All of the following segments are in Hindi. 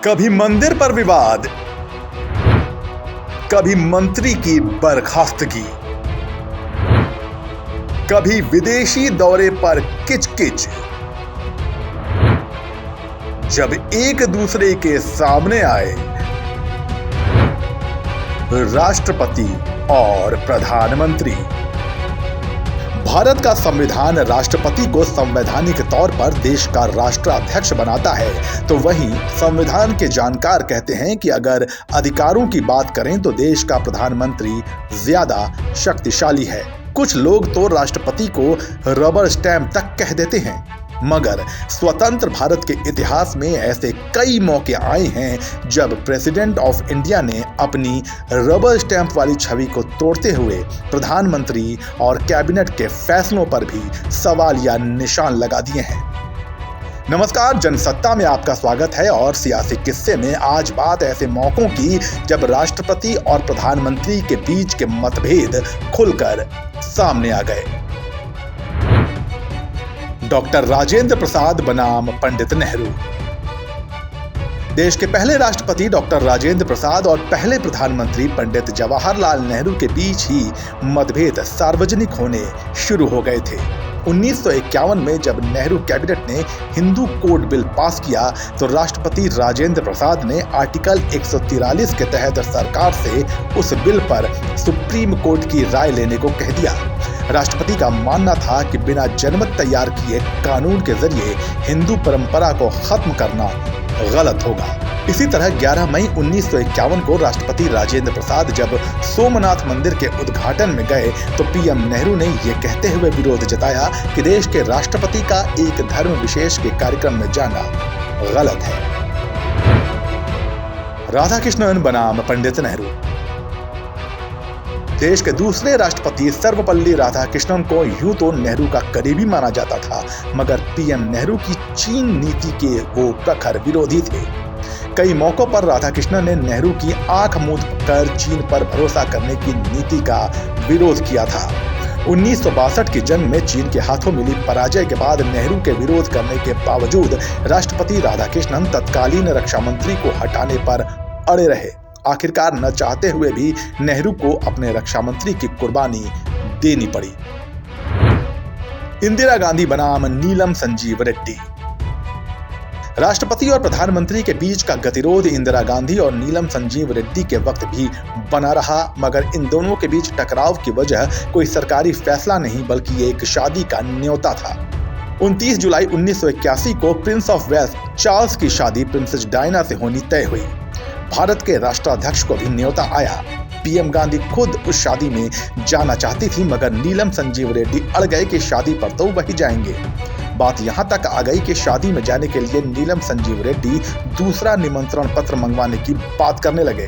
कभी मंदिर पर विवाद, कभी मंत्री की बर्खास्तगी, कभी विदेशी दौरे पर किचकिच। जब एक दूसरे के सामने आए राष्ट्रपति और प्रधानमंत्री। भारत का संविधान राष्ट्रपति को संवैधानिक तौर पर देश का राष्ट्राध्यक्ष बनाता है, तो वहीं संविधान के जानकार कहते हैं कि अगर अधिकारों की बात करें तो देश का प्रधानमंत्री ज्यादा शक्तिशाली है। कुछ लोग तो राष्ट्रपति को रबर स्टैंप तक कह देते हैं, मगर स्वतंत्र भारत के इतिहास में ऐसे कई मौके आए हैं जब प्रेसिडेंट ऑफ इंडिया ने अपनी रबर स्टैंप वाली छवि को तोड़ते हुए प्रधानमंत्री और कैबिनेट के फैसलों पर भी सवाल या निशान लगा दिए हैं। नमस्कार, जनसत्ता में आपका स्वागत है और सियासी किस्से में आज बात ऐसे मौकों की जब राष्ट्रपति और प्रधानमंत्री के बीच के मतभेद खुलकर सामने आ गए। डॉक्टर राजेंद्र प्रसाद बनाम पंडित नेहरू। देश के पहले राष्ट्रपति डॉक्टर राजेंद्र प्रसाद और पहले प्रधानमंत्री पंडित जवाहरलाल नेहरू के बीच ही मतभेद सार्वजनिक होने शुरू हो गए थे। 1951 में जब नेहरू कैबिनेट ने हिंदू कोड बिल पास किया तो राष्ट्रपति राजेंद्र प्रसाद ने आर्टिकल 143 के तहत सरकार से उस बिल पर सुप्रीम कोर्ट की राय लेने को कह दिया। राष्ट्रपति का मानना था कि बिना जनमत तैयार किए कानून के जरिए हिंदू परंपरा को खत्म करना गलत होगा। इसी तरह 11 मई 1951 को राष्ट्रपति राजेंद्र प्रसाद जब सोमनाथ मंदिर के उद्घाटन में गए तो पीएम नेहरू ने यह कहते हुए विरोध जताया कि देश के राष्ट्रपति का एक धर्म विशेष के कार्यक्रम में जाना गलत है। राधाकृष्णन बनाम पंडित नेहरू। देश के दूसरे राष्ट्रपति सर्वपल्ली राधाकृष्णन को यूं तो नेहरू का करीबी माना जाता था, मगर पीएम नेहरू की चीन नीति के वो प्रखर विरोधी थे। कई मौकों पर राधाकृष्णन ने नेहरू की आंख मूंद कर चीन पर भरोसा करने की नीति का विरोध किया था। 1962 की जंग में चीन के हाथों मिली पराजय के बाद नेहरू के विरोध करने के बावजूद राष्ट्रपति राधाकृष्णन तत्कालीन रक्षा मंत्री को हटाने पर अड़े रहे। आखिरकार न चाहते हुए भी नेहरू को अपने रक्षा मंत्री की कुर्बानी देनी पड़ी। इंदिरा गांधी बनाम नीलम संजीव रेड्डी। राष्ट्रपति और प्रधानमंत्री के बीच का गतिरोध इंदिरा गांधी और नीलम संजीव रेड्डी के वक्त भी बना रहा, मगर इन दोनों के बीच टकराव की वजह कोई सरकारी फैसला नहीं बल्कि एक शादी का न्योता था। 29 जुलाई 1981 को प्रिंस ऑफ वेल्स चार्ल्स की शादी प्रिंसेस डायना से होनी तय हुई। भारत के राष्ट्राध्यक्ष को भी न्योता आया। पीएम गांधी खुद उस शादी में जाना चाहती थी, मगर नीलम संजीव रेड्डी अड़ गए कि शादी पर तो वही जाएंगे। बात यहां तक आ गई कि शादी में जाने के लिए नीलम संजीव रेड्डी दूसरा निमंत्रण पत्र मंगवाने की बात करने लगे।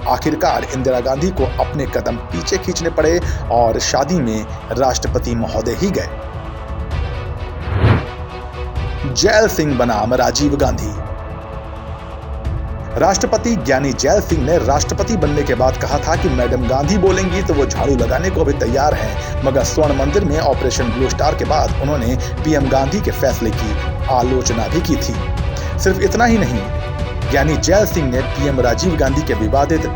आखिरकार इंदिरा गांधी को अपने कदम पीछे खींचने पड़े और शादी में राष्ट्रपति महोदय ही गए। जैल सिंह बनाम राजीव गांधी। राष्ट्रपति ज्ञानी जैल सिंह ने राष्ट्रपति बनने के बाद कहा था कि मैडम गांधी बोलेंगी तो वो झाड़ू लगाने को भी तैयार हैं, मगर स्वर्ण मंदिर में ऑपरेशन ब्लू स्टार के बाद उन्होंने पीएम गांधी के फैसले की आलोचना भी की थी। सिर्फ इतना ही नहीं, ज्ञानी जैल सिंह ने पीएम राजीव गांधी के विवादित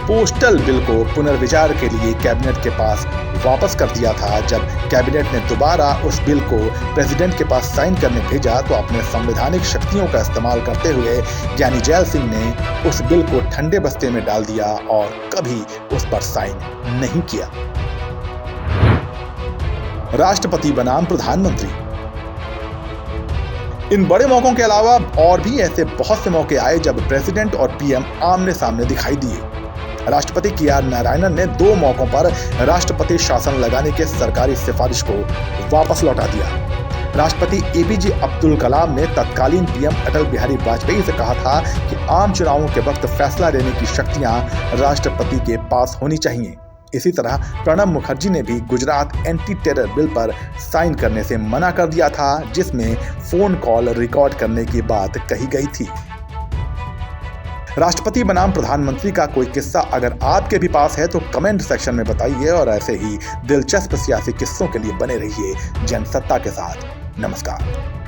पोस्टल बिल को पुनर्विचार के लिए कैबिनेट के पास वापस कर दिया था। जब कैबिनेट ने दोबारा उस बिल को प्रेसिडेंट के पास साइन करने भेजा तो अपने संवैधानिक शक्तियों का इस्तेमाल करते हुए ज्ञानी जैल सिंह ने उस बिल को ठंडे बस्ते में डाल दिया और कभी उस पर साइन नहीं किया। राष्ट्रपति बनाम प्रधानमंत्री। इन बड़े मौकों के अलावा और भी ऐसे बहुत से मौके आए जब प्रेसिडेंट और पीएम आमने सामने दिखाई दिए। राष्ट्रपति के.आर. नारायणन ने 2 मौकों पर राष्ट्रपति शासन लगाने के सरकारी सिफारिश को वापस लौटा दिया। राष्ट्रपति एपीजे अब्दुल कलाम ने तत्कालीन पीएम अटल बिहारी वाजपेयी से कहा था कि आम चुनावों के वक्त फैसला लेने की शक्तियां राष्ट्रपति के पास होनी चाहिए। इसी तरह प्रणब मुखर्जी ने भी गुजरात एंटी टेरर बिल पर साइन करने से मना कर दिया था, जिसमें फोन कॉल रिकॉर्ड करने की बात कही गई थी। राष्ट्रपति बनाम प्रधानमंत्री का कोई किस्सा अगर आपके भी पास है तो कमेंट सेक्शन में बताइए और ऐसे ही दिलचस्प सियासी किस्सों के लिए बने रहिए जनसत्ता के साथ। नमस्कार।